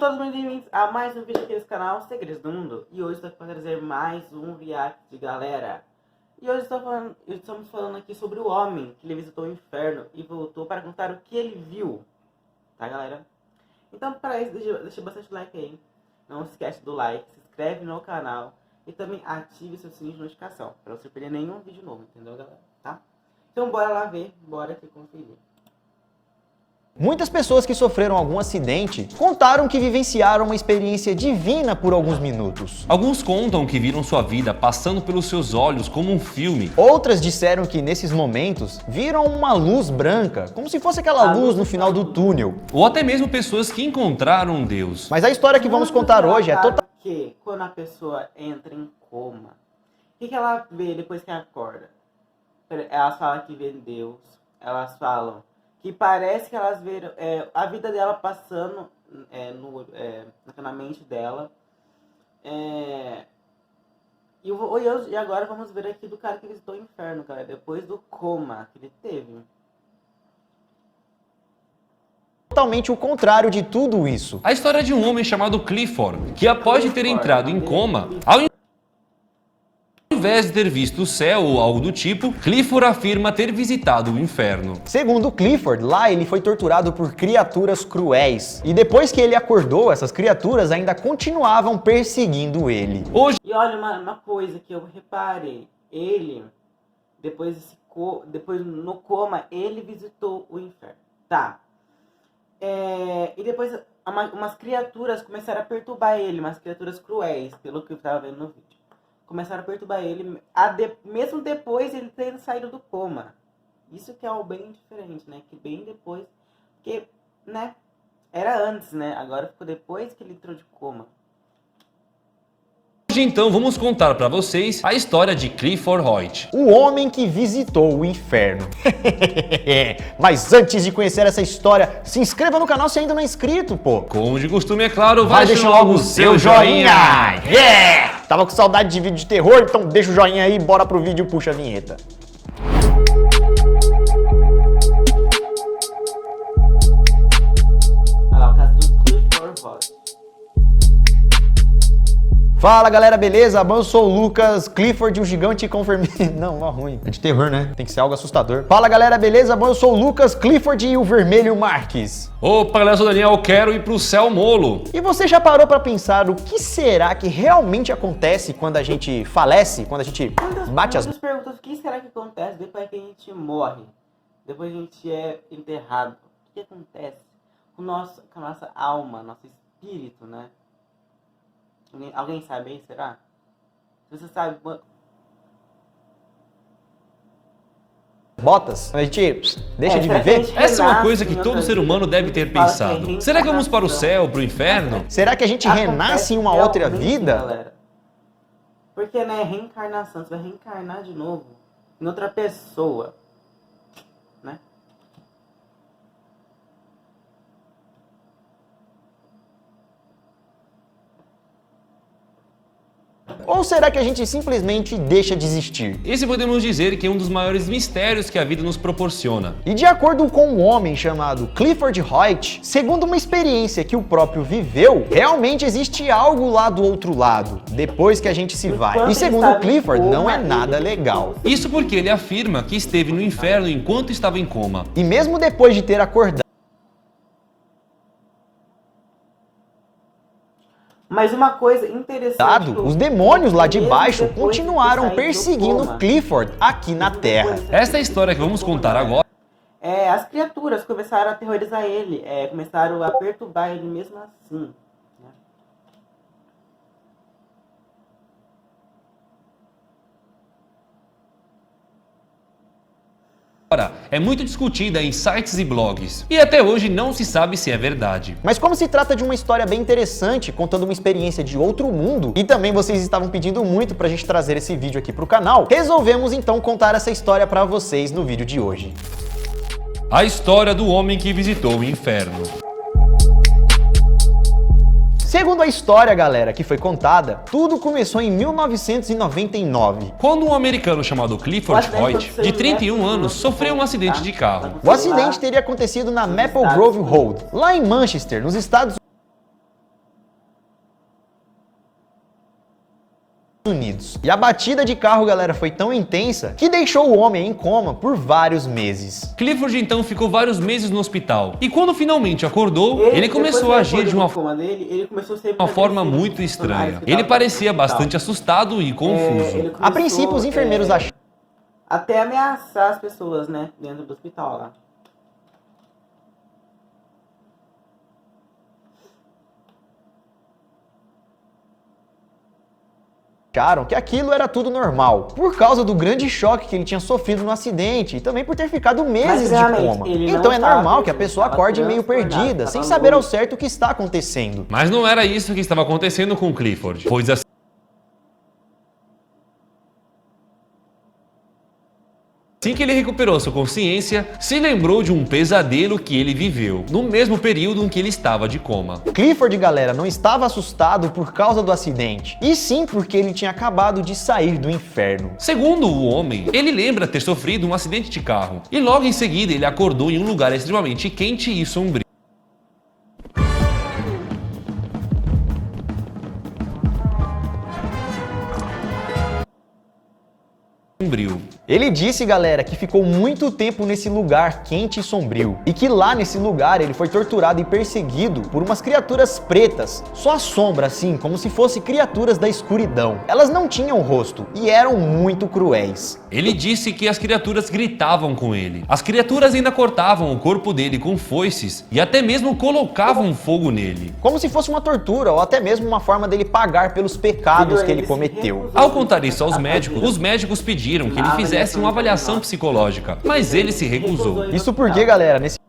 todos bem-vindos a mais um vídeo aqui nesse canal Segredos do Mundo. E hoje estou aqui para trazer mais um react, galera. E hoje estamos falando aqui sobre o homem que ele visitou o inferno e voltou para contar o que ele viu. Tá, galera? Então, para isso, deixa bastante like aí. Não se esquece do like, se inscreve no canal e também ative seu sininho de notificação para você perder nenhum vídeo novo, entendeu, galera? Tá? Então, bora lá ver, bora aqui conferir. Muitas pessoas que sofreram algum acidente contaram que vivenciaram uma experiência divina por alguns minutos. Alguns contam que viram sua vida passando pelos seus olhos como um filme. Outras disseram que nesses momentos viram uma luz branca, como se fosse aquela luz no final do túnel. Ou até mesmo pessoas que encontraram Deus. Mas a história que vamos contar hoje é total... que quando a pessoa entra em coma, o que ela vê depois que acorda? Elas falam que vê Deus, elas falam que parece que elas viram a vida dela passando na mente dela. E agora vamos ver aqui do cara que visitou o inferno, cara, depois do coma que ele teve. Totalmente o contrário de tudo isso. A história de um homem chamado Clifford, que após de ter entrado em coma, ao invés de ter visto o céu ou algo do tipo, Clifford afirma ter visitado o inferno. Segundo Clifford, lá ele foi torturado por criaturas cruéis. E depois que ele acordou, essas criaturas ainda continuavam perseguindo ele. E olha uma coisa que eu reparei. Ele, depois no coma, ele visitou o inferno. Tá. E depois umas criaturas começaram a perturbar ele, umas criaturas cruéis, pelo que eu estava vendo no vídeo. Começaram a perturbar ele, mesmo depois ele ter saído do coma. Isso que é o bem diferente, né? Que bem depois, porque, né? Era antes, né? Agora ficou depois que ele entrou de coma. Hoje então vamos contar para vocês a história de Clifford Hoyt, o homem que visitou o inferno. Mas antes de conhecer essa história, se inscreva no canal se ainda não é inscrito, pô. Como de costume, é claro, vai deixar logo o seu joinha. Yeah! Tava com saudade de vídeo de terror, então deixa o joinha aí, bora pro vídeo, puxa a vinheta. Olha lá, o caso do Clifford Hoyt. Fala galera, beleza? Eu sou o Lucas, Clifford, o gigante conformista. Não, ruim. É de terror, né? Tem que ser algo assustador. Fala galera, beleza? Eu sou o Lucas, Clifford e o Vermelho Marques. Opa, galera, eu sou o Daniel, quero ir pro céu molo. E você já parou pra pensar o que será que realmente acontece quando a gente falece, quando a gente bate as... perguntas, o que será que acontece depois que a gente morre? Depois que a gente é enterrado? O que acontece com a nossa alma, nosso espírito, né? Alguém sabe aí, será? Se você sabe... Botas? A gente deixa de viver? Essa é uma coisa que todo ser humano deve ter pensado. Será que vamos para o céu, para o inferno? Será que a gente renasce em uma outra vida? Galera. Porque, né, reencarnação, você vai reencarnar de novo em outra pessoa, né? Ou será que a gente simplesmente deixa de existir? Esse podemos dizer que é um dos maiores mistérios que a vida nos proporciona. E de acordo com um homem chamado Clifford Hoyt, segundo uma experiência que o próprio viveu, realmente existe algo lá do outro lado, depois que a gente se vai. E segundo Clifford, não é nada legal. Isso porque ele afirma que esteve no inferno enquanto estava em coma. E mesmo depois de ter acordado, mas uma coisa interessante... os demônios lá de baixo continuaram perseguindo Clifford aqui na Terra. Essa é a história que vamos contar agora. As criaturas começaram a aterrorizar ele, começaram a perturbar ele mesmo assim. Né? É muito discutida em sites e blogs, e até hoje não se sabe se é verdade. Mas como se trata de uma história bem interessante, contando uma experiência de outro mundo, e também vocês estavam pedindo muito pra gente trazer esse vídeo aqui pro canal, resolvemos então contar essa história pra vocês no vídeo de hoje. A história do homem que visitou o inferno. Segundo a história, galera, que foi contada, tudo começou em 1999. Quando um americano chamado Clifford Hoyt, de 31 anos, sofreu um acidente de carro. O acidente teria acontecido na Maple Grove Road, lá em Manchester, nos Estados Unidos. E a batida de carro, galera, foi tão intensa que deixou o homem em coma por vários meses. Clifford então ficou vários meses no hospital. E quando finalmente acordou, ele começou a agir de uma forma muito estranha. Ele parecia bastante assustado e confuso. A princípio, os enfermeiros acharam até ameaçar as pessoas, né, dentro do hospital lá. que aquilo era tudo normal, por causa do grande choque que ele tinha sofrido no acidente e também por ter ficado meses de coma. Então é normal que a pessoa acorde meio perdida, sem saber ao certo o que está acontecendo. Mas não era isso que estava acontecendo com Clifford, pois assim que ele recuperou sua consciência, se lembrou de um pesadelo que ele viveu, no mesmo período em que ele estava de coma. Clifford, galera, não estava assustado por causa do acidente, e sim porque ele tinha acabado de sair do inferno. Segundo o homem, ele lembra ter sofrido um acidente de carro, e logo em seguida ele acordou em um lugar extremamente quente e sombrio. Ele disse, galera, que ficou muito tempo nesse lugar quente e sombrio e que lá nesse lugar ele foi torturado e perseguido por umas criaturas pretas, só a sombra assim, como se fossem criaturas da escuridão. Elas não tinham rosto e eram muito cruéis. Ele disse que as criaturas gritavam com ele. As criaturas ainda cortavam o corpo dele com foices e até mesmo colocavam fogo nele. Como se fosse uma tortura ou até mesmo uma forma dele pagar pelos pecados que ele cometeu. Ao contar isso aos médicos, os médicos pediram que ele fizesse uma avaliação psicológica, mas ele se recusou. Isso porque, galera, nesse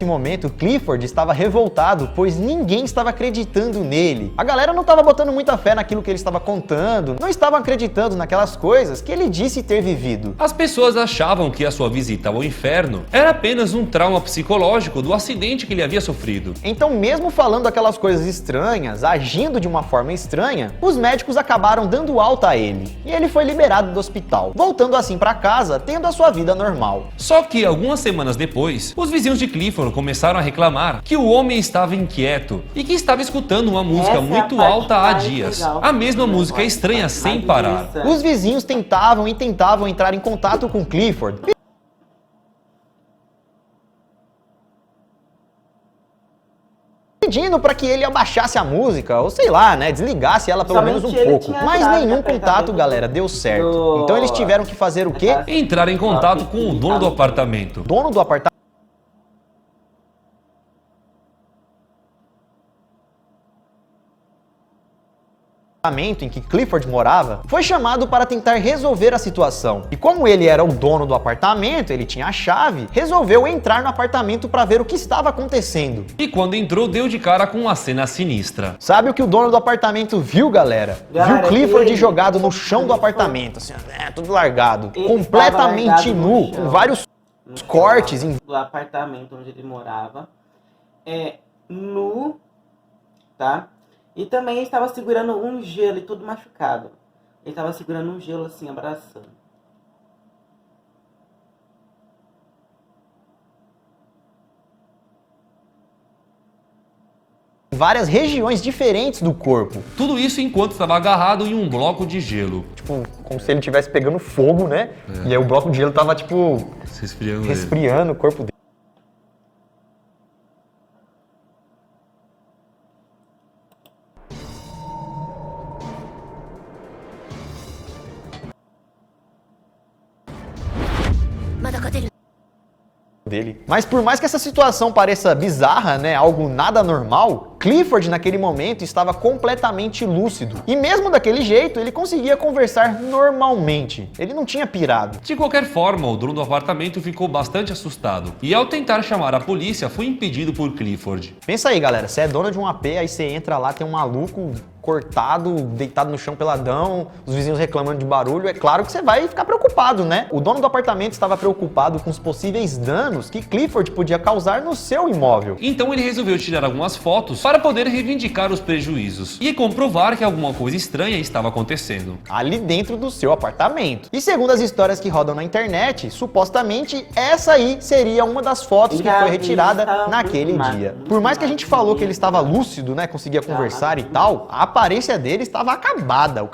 momento, Clifford estava revoltado, pois ninguém estava acreditando nele. A galera não estava botando muita fé naquilo que ele estava contando, não estavam acreditando naquelas coisas que ele disse ter vivido. As pessoas achavam que a sua visita ao inferno era apenas um trauma psicológico do acidente que ele havia sofrido. Então, mesmo falando aquelas coisas estranhas, agindo de uma forma estranha, os médicos acabaram dando alta a ele, e ele foi liberado do hospital, voltando assim para casa, tendo a sua vida normal. Só que algumas semanas depois, os vizinhos de Clifford começaram a reclamar que o homem estava inquieto e que estava escutando uma música muito alta há dias. A mesma música estranha sem parar. Os vizinhos tentavam entrar em contato com Clifford, pedindo para que ele abaixasse a música, ou sei lá, né, desligasse ela pelo menos um pouco. Mas nenhum contato, galera, deu certo. Então eles tiveram que fazer o quê? Entrar em contato com o dono do apartamento. Dono do apartamento em que Clifford morava, foi chamado para tentar resolver a situação. E como ele era o dono do apartamento, ele tinha a chave, resolveu entrar no apartamento para ver o que estava acontecendo. E quando entrou, deu de cara com uma cena sinistra. Sabe o que o dono do apartamento viu, galera? Viu Clifford jogado no chão do apartamento, assim, tudo largado, completamente nu, com vários cortes em do apartamento onde ele morava, nu, tá? E também ele estava segurando um gelo e tudo machucado. Ele estava segurando um gelo assim, abraçando. Várias regiões diferentes do corpo. Tudo isso enquanto estava agarrado em um bloco de gelo. Tipo, como se ele estivesse pegando fogo, né? E aí o bloco de gelo tava, tipo, resfriando o corpo dele. Mas por mais que essa situação pareça bizarra, né, algo nada normal, Clifford naquele momento estava completamente lúcido. E mesmo daquele jeito, ele conseguia conversar normalmente. Ele não tinha pirado. De qualquer forma, o dono do apartamento ficou bastante assustado. E ao tentar chamar a polícia, foi impedido por Clifford. Pensa aí, galera, você é dono de um AP, aí você entra lá, tem um maluco cortado, deitado no chão peladão, os vizinhos reclamando de barulho, é claro que você vai ficar preocupado, né? O dono do apartamento estava preocupado com os possíveis danos que Clifford podia causar no seu imóvel. Então ele resolveu tirar algumas fotos para poder reivindicar os prejuízos e comprovar que alguma coisa estranha estava acontecendo ali dentro do seu apartamento. E segundo as histórias que rodam na internet, supostamente essa aí seria uma das fotos que foi retirada naquele dia. Por mais que a gente falou que ele estava lúcido, né, conseguia conversar e tal, a aparência dele estava acabada. O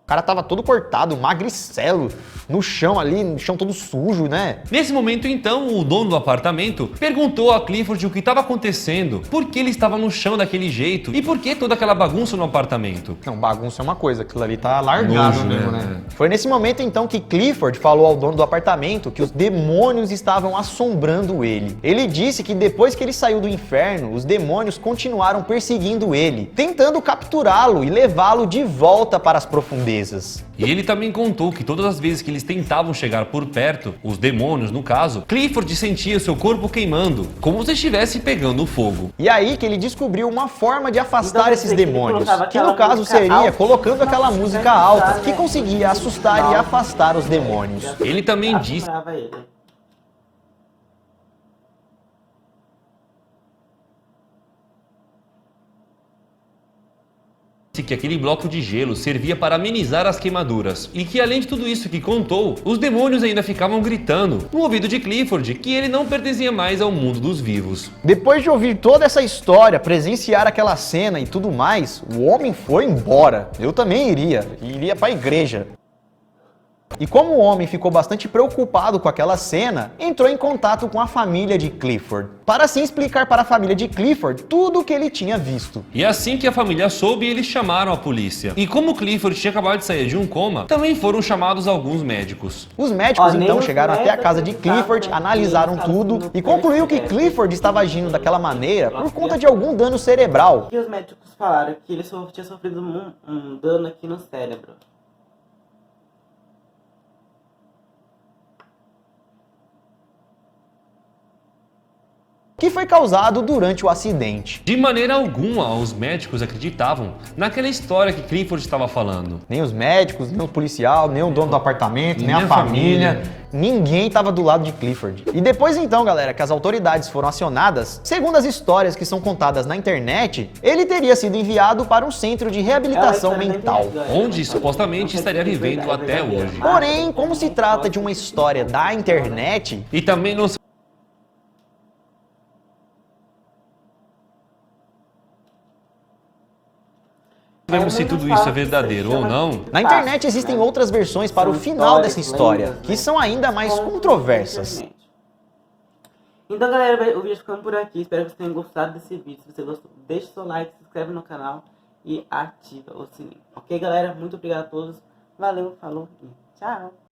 cara tava todo cortado, magricelo, no chão ali, no chão todo sujo, né? Nesse momento, então, o dono do apartamento perguntou a Clifford o que estava acontecendo, por que ele estava no chão daquele jeito e por que toda aquela bagunça no apartamento. Não, bagunça é uma coisa, aquilo ali tá largado Nojo, mesmo, né? Foi nesse momento, então, que Clifford falou ao dono do apartamento que os demônios estavam assombrando ele. Ele disse que depois que ele saiu do inferno, os demônios continuaram perseguindo ele, tentando capturá-lo e levá-lo de volta para as profundezas. E ele também contou que todas as vezes que eles tentavam chegar por perto, os demônios no caso, Clifford sentia seu corpo queimando, como se estivesse pegando fogo. E aí que ele descobriu uma forma de afastar esses demônios, que no caso seria colocando aquela música alta, que conseguia assustar e afastar os demônios. Ele também disse que aquele bloco de gelo servia para amenizar as queimaduras e que além de tudo isso que contou, os demônios ainda ficavam gritando no ouvido de Clifford que ele não pertencia mais ao mundo dos vivos. Depois de ouvir toda essa história, presenciar aquela cena e tudo mais, o homem foi embora. Eu também iria para a igreja. E como o homem ficou bastante preocupado com aquela cena, entrou em contato com a família de Clifford, para assim explicar para a família de Clifford tudo o que ele tinha visto. E assim que a família soube, eles chamaram a polícia. E como Clifford tinha acabado de sair de um coma, também foram chamados alguns médicos. Os médicos então chegaram até a casa de Clifford, analisaram tudo e concluiu que Clifford estava agindo daquela maneira por conta de algum dano cerebral. E os médicos falaram que ele tinha sofrido um dano aqui no cérebro. Que foi causado durante o acidente. De maneira alguma, os médicos acreditavam naquela história que Clifford estava falando. Nem os médicos, nem o policial, nem o dono do apartamento, nem a família. Ninguém estava do lado de Clifford. E depois então, galera, que as autoridades foram acionadas, segundo as histórias que são contadas na internet, ele teria sido enviado para um centro de reabilitação mental, onde supostamente estaria vivendo até hoje. Porém, como se trata de uma história da internet, e também não sabemos se tudo isso é verdadeiro ou não. Na internet existem outras versões para o final dessa história, que são ainda mais controversas. Então, galera, o vídeo ficando por aqui. Espero que vocês tenham gostado desse vídeo. Se você gostou, deixa o seu like, se inscreve no canal e ativa o sininho. Ok, galera? Muito obrigado a todos. Valeu, falou e tchau!